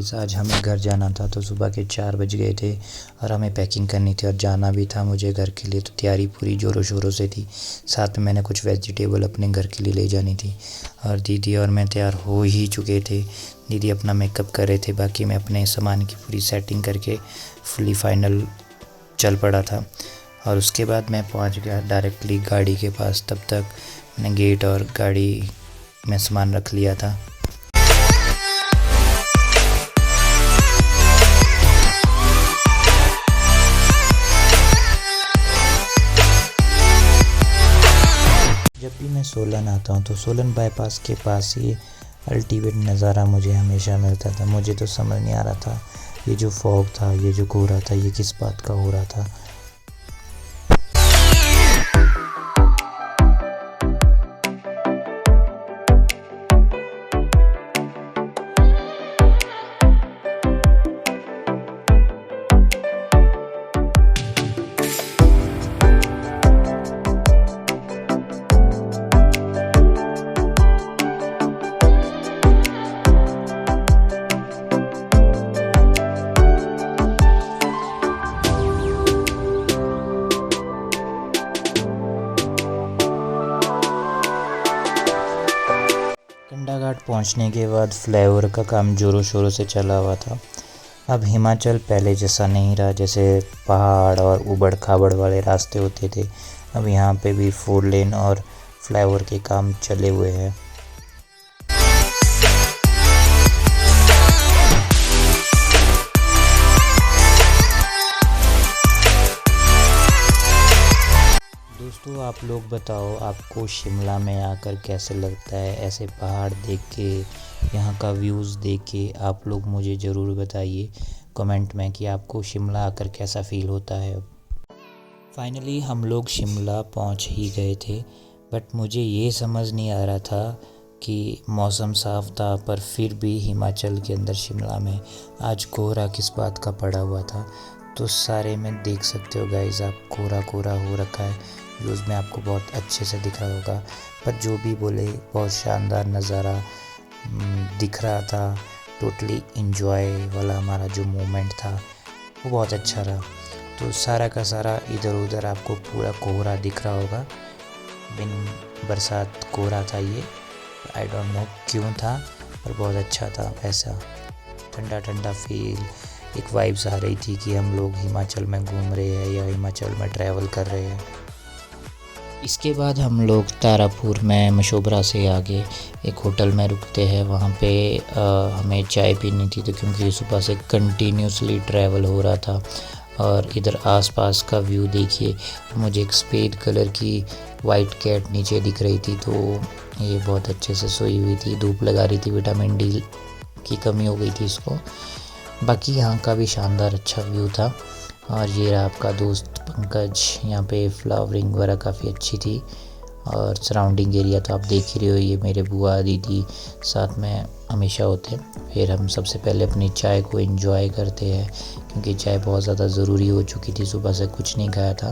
Guys, आज हमें घर जाना था तो सुबह के 4 बज गए थे और हमें पैकिंग करनी थी और जाना भी था मुझे घर के लिए। तो तैयारी पूरी ज़ोरों शोरों से थी। साथ में मैंने कुछ वेजिटेबल अपने घर के लिए ले जानी थी और दीदी और मैं तैयार हो ही चुके थे। दीदी अपना मेकअप कर रहे थे, बाकी मैं अपने सामान की पूरी सेटिंग करके फुली फाइनल चल पड़ा था। और उसके बाद मैं पहुँच गया डायरेक्टली गाड़ी के पास। तब तक मैंने गेट और गाड़ी में सामान रख लिया था। जब भी मैं सोलन आता हूँ तो सोलन बाईपास के पास ही अल्टीमेट नज़ारा मुझे हमेशा मिलता था। मुझे तो समझ नहीं आ रहा था ये जो फॉग था, ये जो कोहरा था, ये किस बात का हो रहा था। कंडा घाट पहुँचने के बाद फ्लाईओवर का काम ज़ोरों शोरों से चला हुआ था। अब हिमाचल पहले जैसा नहीं रहा, जैसे पहाड़ और उबड़ खाबड़ वाले रास्ते होते थे। अब यहाँ पे भी 4 लेन और फ्लाईओवर के काम चले हुए हैं। दोस्तों, आप लोग बताओ आपको शिमला में आकर कैसे लगता है? ऐसे पहाड़ देख के, यहाँ का व्यूज़ देख के आप लोग मुझे ज़रूर बताइए कमेंट में कि आपको शिमला आकर कैसा फ़ील होता है। फाइनली हम लोग शिमला पहुँच ही गए थे, बट मुझे ये समझ नहीं आ रहा था कि मौसम साफ़ था पर फिर भी हिमाचल के अंदर शिमला में आज कोहरा किस बात का पड़ा हुआ था। तो सारे में देख सकते हो गाइस, आप कोहरा कोहरा हो रखा है। व्यूज़ में आपको बहुत अच्छे से दिख रहा होगा, पर जो भी बोले बहुत शानदार नज़ारा दिख रहा था। टोटली इन्जॉय वाला हमारा जो मोमेंट था वो बहुत अच्छा रहा। तो सारा का सारा इधर उधर आपको पूरा कोहरा दिख रहा होगा। बिन बरसात कोहरा था ये, आई डोंट नो क्यों था, पर बहुत अच्छा था। ऐसा ठंडा ठंडा फील, एक वाइब्स आ रही थी कि हम लोग हिमाचल में घूम रहे हैं या हिमाचल में ट्रैवल कर रहे हैं। इसके बाद हम लोग तारापुर में मशोबरा से आगे एक होटल में रुकते हैं। वहाँ पे हमें चाय पीनी थी, तो क्योंकि सुबह से कंटिन्यूसली ट्रैवल हो रहा था। और इधर आसपास का व्यू देखिए, मुझे एक सफ़ेद कलर की वाइट कैट नीचे दिख रही थी, तो ये बहुत अच्छे से सोई हुई थी। धूप लगा रही थी, विटामिन डी की कमी हो गई थी इसको। बाकी यहाँ का भी शानदार अच्छा व्यू था। और ये रहा आपका दोस्त पंकज। यहाँ पे फ्लावरिंग वगैरह काफ़ी अच्छी थी और सराउंडिंग एरिया तो आप देख ही रहे हो। ये मेरे बुआ दीदी साथ में हमेशा होते हैं। फिर हम सबसे पहले अपनी चाय को एंजॉय करते हैं, क्योंकि चाय बहुत ज़्यादा ज़रूरी हो चुकी थी, सुबह से कुछ नहीं खाया था।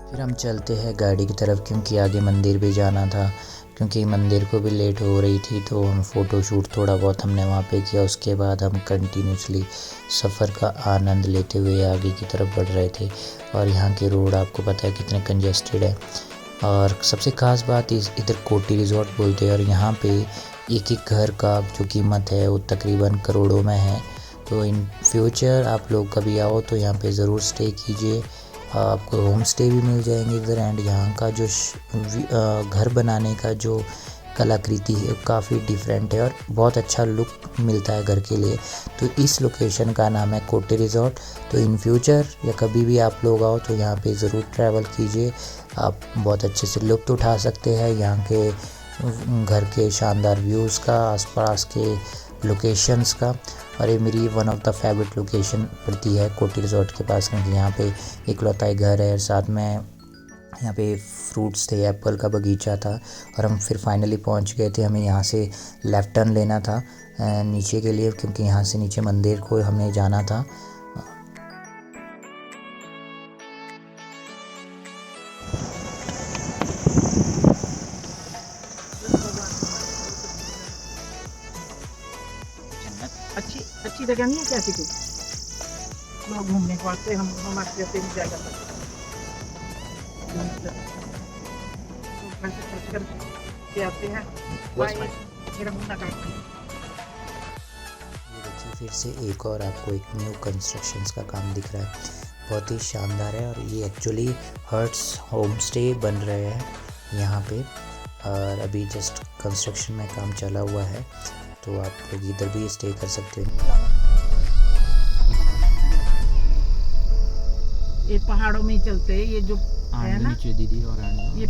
फिर हम चलते हैं गाड़ी की तरफ, क्योंकि आगे मंदिर भी जाना था। क्योंकि मंदिर को भी लेट हो रही थी, तो हम फ़ोटो शूट थोड़ा बहुत हमने वहाँ पे किया। उसके बाद हम कंटिन्यूसली सफ़र का आनंद लेते हुए आगे की तरफ बढ़ रहे थे। और यहाँ के रोड आपको पता है कितने कंजेस्टेड है। और सबसे ख़ास बात इधर कोटी रिज़ॉर्ट बोलते हैं, और यहाँ पे एक एक घर का जो कीमत है वो तकरीबन करोड़ों में है। तो इन फ्यूचर आप लोग कभी आओ तो यहाँ पे ज़रूर स्टे कीजिए। आपको होम स्टे भी मिल जाएंगे इधर। एंड यहाँ का जो घर बनाने का जो कलाकृति है काफ़ी डिफरेंट है और बहुत अच्छा लुक मिलता है घर के लिए। तो इस लोकेशन का नाम है कोटी रिज़ॉर्ट। तो इन फ्यूचर या कभी भी आप लोग आओ तो यहाँ पे ज़रूर ट्रैवल कीजिए। आप बहुत अच्छे से लुत्फ़ उठा सकते हैं यहाँ के घर के शानदार व्यूज़ का, आसपास के लोकेशंस का। और ये मेरी one of the favourite location पड़ती है कोटी रिज़ॉर्ट के पास, क्योंकि यहाँ पे इकलौता ही घर है। साथ में यहाँ पे फ्रूट्स थे, एप्पल का बगीचा था। और हम फिर फाइनली पहुँच गए थे। हमें यहाँ से लेफ़्ट टर्न लेना था नीचे के लिए, क्योंकि यहाँ से नीचे मंदिर को हमें जाना था। अच्छी अच्छी जगह नहीं है क्या ऐसी कोई लोग घूमने को आते, हम हमारे जैसे भी जाएगा तो पैसे खर्च करके आते हैं। मेरा मुन्ना का ये देखिए फिर से एक और आपको एक न्यू कंस्ट्रक्शंस का काम दिख रहा है, बहुत ही शानदार है। और ये एक्चुअली हर्ट्स होम स्टे बन रहे हैं यहाँ पे, और अभी जस्ट कंस्ट्रक्शन में काम चला हुआ है, तो आप लोग इधर भी स्टे कर सकते हैं। ये पहाड़ों में ही चलते हैं ये जो है ना दीदी और ये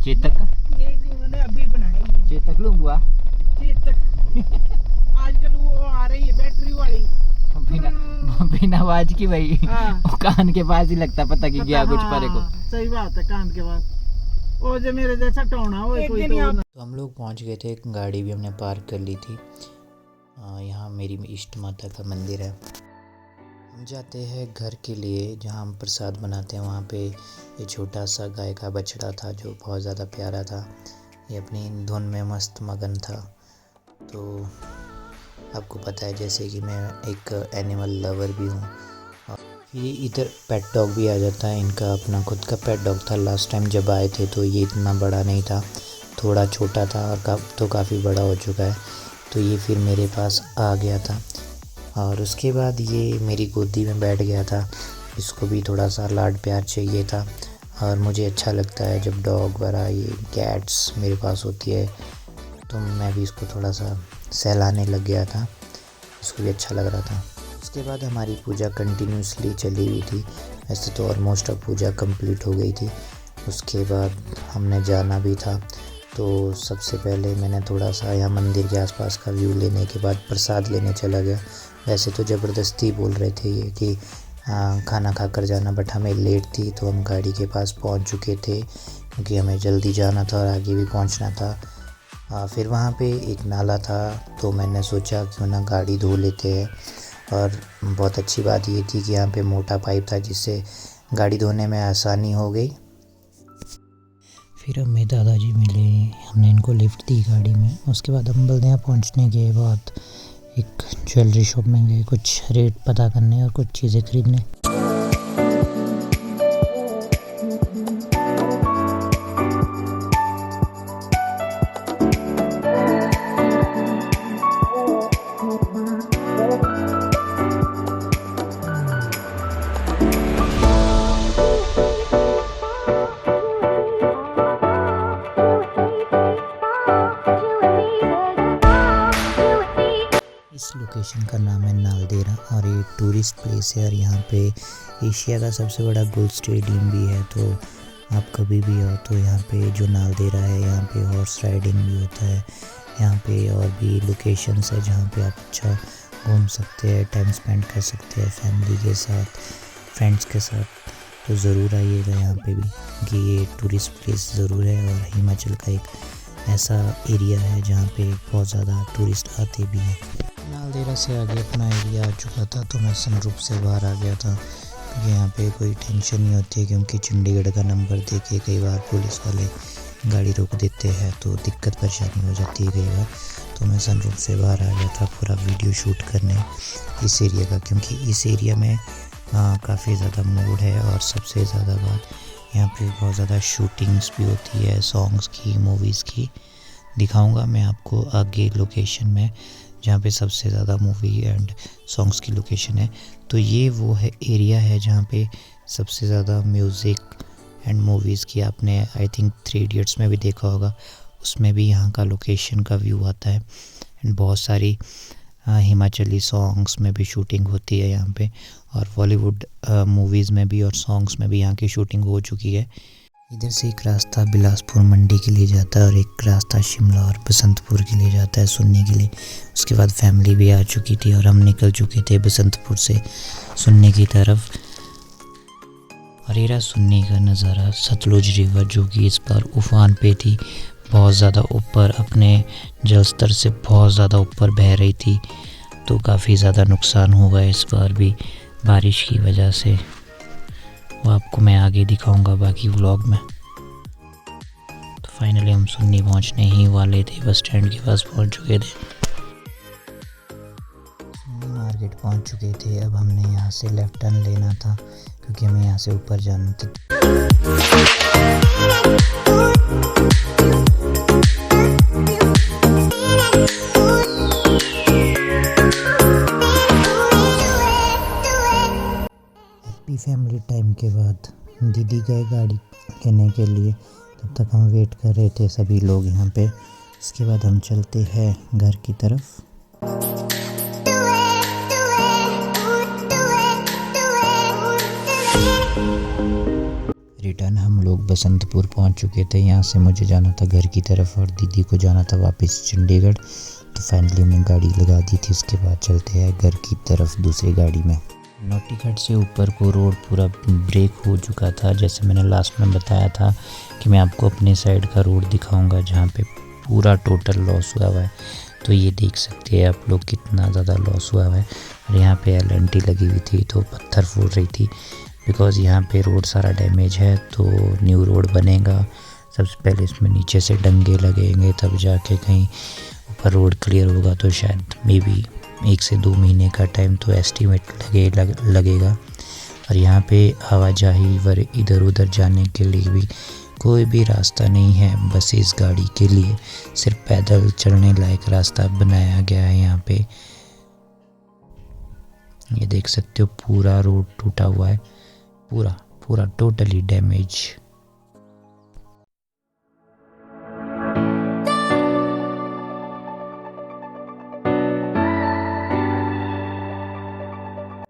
चेतक ये इन्होंने अभी बनाए ये चेतक लो हुआ चेतक आजकल वो आ रही है बैटरी वाली बिना आवाज की भाई हाँ। कान के पास ही लगता पता कि क्या कुछ परे को। सही बात है, कान के पास वो जो मेरे जैसा टोना हो कोई तो हम लोग पहुंच गए थे, एक गाड़ी भी हमने पार्क कर ली थी। यहाँ मेरी इष्ट माता का मंदिर है। हम जाते हैं घर के लिए जहाँ हम प्रसाद बनाते हैं। वहाँ पे ये छोटा सा गाय का बछड़ा था जो बहुत ज़्यादा प्यारा था, ये अपनी धुन में मस्त मगन था। तो आपको पता है जैसे कि मैं एक एनिमल लवर भी हूँ। ये इधर पेट डॉग भी आ जाता है, इनका अपना खुद का पेट डॉग था। लास्ट टाइम जब आए थे तो ये इतना बड़ा नहीं था, थोड़ा छोटा था, और तो काफ़ी बड़ा हो चुका है। तो ये फिर मेरे पास आ गया था, और उसके बाद ये मेरी गोदी में बैठ गया था। इसको भी थोड़ा सा लाड प्यार चाहिए था, और मुझे अच्छा लगता है जब डॉग वगैरह ये कैट्स मेरे पास होती है, तो मैं भी इसको थोड़ा सा सहलाने लग गया था, इसको भी अच्छा लग रहा था। उसके बाद हमारी पूजा कंटिन्यूसली चली हुई थी। वैसे तो ऑलमोस्ट अब पूजा कंप्लीट हो गई थी। उसके बाद हमने जाना भी था, तो सबसे पहले मैंने थोड़ा सा यहाँ मंदिर के आसपास का व्यू लेने के बाद प्रसाद लेने चला गया। वैसे तो ज़बरदस्ती बोल रहे थे ये कि खाना खा कर जाना, बट हमें लेट थी तो हम गाड़ी के पास पहुँच चुके थे, क्योंकि हमें जल्दी जाना था और आगे भी पहुँचना था। फिर वहाँ पे एक नाला था, तो मैंने सोचा क्यों ना गाड़ी धो लेते हैं। और बहुत अच्छी बात ये थी कि यहाँ पे मोटा पाइप था जिससे गाड़ी धोने में आसानी हो गई। फिर हमें दादाजी मिले, हमने इनको लिफ्ट दी गाड़ी में। उसके बाद हम बल्दियाँ पहुँचने के बाद एक ज्वेलरी शॉप में गए कुछ रेट पता करने और कुछ चीज़ें खरीदने। इस लोकेशन का नाम है नालदेहरा, और ये टूरिस्ट प्लेस है, और यहाँ पे एशिया का सबसे बड़ा गोल्फ स्टेडियम भी है। तो आप कभी भी आओ तो यहाँ पे जो नालदेहरा है, यहाँ पे हॉर्स राइडिंग भी होता है। यहाँ पे और भी लोकेशंस है जहाँ पे आप अच्छा घूम सकते हैं, टाइम स्पेंड कर सकते हैं फैमिली के साथ, फ्रेंड्स के साथ। तो ज़रूर आइएगा यहाँ पे भी, कि ये टूरिस्ट प्लेस ज़रूर है, और हिमाचल का एक ऐसा एरिया है जहाँ पे बहुत ज़्यादा टूरिस्ट आते भी हैं। नालदेहरा से आगे अपना एरिया आ चुका था, तो मैं सनरूफ से बाहर आ गया था, क्योंकि यहाँ पे कोई टेंशन नहीं होती है, क्योंकि चंडीगढ़ का नंबर देके कई बार पुलिस वाले गाड़ी रोक देते हैं, तो दिक्कत परेशानी हो जाती है कई बार। तो मैं सनरूफ से बाहर आ गया था पूरा वीडियो शूट करने इस एरिया का, क्योंकि इस एरिया में काफ़ी ज़्यादा मूड है। और सबसे ज़्यादा बात, यहाँ पे बहुत ज़्यादा शूटिंग्स भी होती है सॉन्ग्स की, मूवीज़ की। दिखाऊंगा मैं आपको आगे लोकेशन में जहाँ पे सबसे ज़्यादा मूवी एंड सॉन्ग्स की लोकेशन है। तो ये वो है एरिया है जहाँ पे सबसे ज़्यादा म्यूज़िक एंड मूवीज़ की, आपने आई थिंक 3 इडियट्स में भी देखा होगा, उसमें भी यहाँ का लोकेशन का व्यू आता है। एंड बहुत सारी हिमाचली सॉन्ग्स में भी शूटिंग होती है यहाँ पे, और बॉलीवुड मूवीज़ में भी और सॉन्ग्स में भी यहाँ की शूटिंग हो चुकी है। इधर से एक रास्ता बिलासपुर मंडी के लिए जाता है, और एक रास्ता शिमला और बसंतपुर के लिए जाता है सुनने के लिए। उसके बाद फैमिली भी आ चुकी थी, और हम निकल चुके थे बसंतपुर से सुनने की तरफ। और ये रहा सुनने का नज़ारा, सतलुज रिवर जो कि इस बार उफान पे थी, बहुत ज़्यादा ऊपर, अपने जल स्तर से बहुत ज़्यादा ऊपर बह रही थी। तो काफ़ी ज़्यादा नुकसान हुआ इस बार भी बारिश की वजह से, वो आपको मैं आगे दिखाऊंगा बाकी व्लॉग में। तो फाइनली हम सुन्नी पहुंचने ही वाले थे, बस स्टैंड के पास पहुंच चुके थे। सुन्नी मार्केट पहुंच चुके थे। अब हमने यहाँ से लेफ्ट टर्न लेना था क्योंकि हमें यहाँ से ऊपर जाना था। हैप्पी फैमिली टाइम के बाद दीदी गए गाड़ी लेने के लिए, तब तक हम वेट कर रहे थे सभी लोग यहाँ पे। उसके बाद हम चलते हैं घर की तरफ। रिटर्न हम लोग बसंतपुर पहुँच चुके थे। यहाँ से मुझे जाना था घर की तरफ और दीदी को जाना था वापस चंडीगढ़। तो फाइनली हमने गाड़ी लगा दी थी। उसके बाद चलते हैं घर की तरफ दूसरी गाड़ी में। नौटीघाट से ऊपर को रोड पूरा ब्रेक हो चुका था। जैसे मैंने लास्ट में बताया था कि मैं आपको अपने साइड का रोड दिखाऊंगा जहाँ पे पूरा टोटल लॉस हुआ है। तो ये देख सकते हैं आप लोग कितना ज़्यादा लॉस हुआ है। और यहाँ पे LNT लगी हुई थी तो पत्थर फूट रही थी, बिकॉज़ यहाँ पे रोड सारा डैमेज है। तो न्यू रोड बनेगा, सबसे पहले इसमें नीचे से डंगे लगेंगे, तब जाके कहीं ऊपर रोड क्लियर होगा। तो शायद मे बी 1 से 2 महीने का टाइम तो एस्टिमेट लगेगा। और यहाँ पे आवाजाही वर इधर उधर जाने के लिए भी कोई भी रास्ता नहीं है। बस इस गाड़ी के लिए सिर्फ पैदल चलने लायक रास्ता बनाया गया है। यहाँ पे ये देख सकते हो पूरा रोड टूटा हुआ है, पूरा टोटली डैमेज।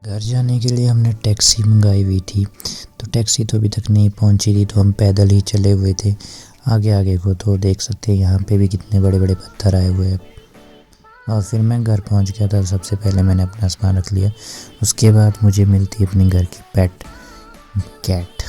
घर जाने के लिए हमने टैक्सी मंगाई हुई थी, तो टैक्सी तो अभी तक नहीं पहुंची थी, तो हम पैदल ही चले हुए थे। आगे को तो देख सकते हैं यहाँ पे भी कितने बड़े बड़े पत्थर आए हुए हैं। और फिर मैं घर पहुंच गया था। सबसे पहले मैंने अपना सामान रख लिया, उसके बाद मुझे मिलती अपनी घर की पेट कैट।